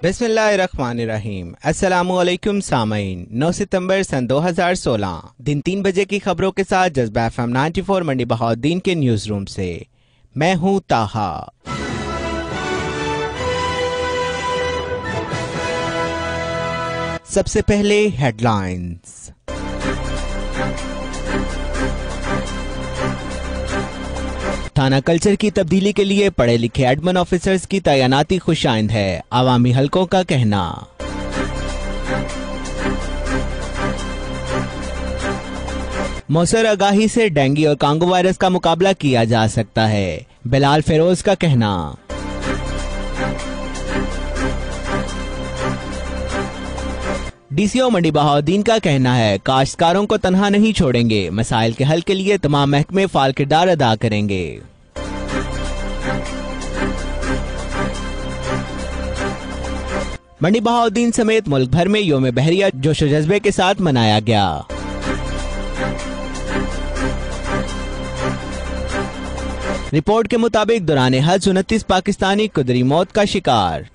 बिस्मिल्लाहिर्रहमानिर्रहीम। अस्सलामुअलैकुम सामईन। 9 सितंबर सन 2016 दिन 3 बजे की खबरों के साथ जज्बा FM 94 मंडी बहाउद्दीन के न्यूज रूम से मैं हूं ताहा। सबसे पहले हेडलाइंस। थाना कल्चर की तब्दीली के लिए पढ़े लिखे एडमिन ऑफिसर्स की तैनाती खुशाइंद है, आवामी हलकों का कहना। मौसर आगाही से डेंगू और कांगो वायरस का मुकाबला किया जा सकता है, बिलाल फेरोज का कहना। डीसीओ मंडी बहाउद्दीन का कहना है, काश्तकारों को तनहा नहीं छोड़ेंगे, मसाइल के हल के लिए तमाम महकमे फाल किरदार अदा करेंगे। मंडी बहाउद्दीन समेत मुल्क भर में योम बहरिया जोशो जज्बे के साथ मनाया गया। रिपोर्ट के मुताबिक दौरान हज 29 पाकिस्तानी कुदरी मौत का शिकार।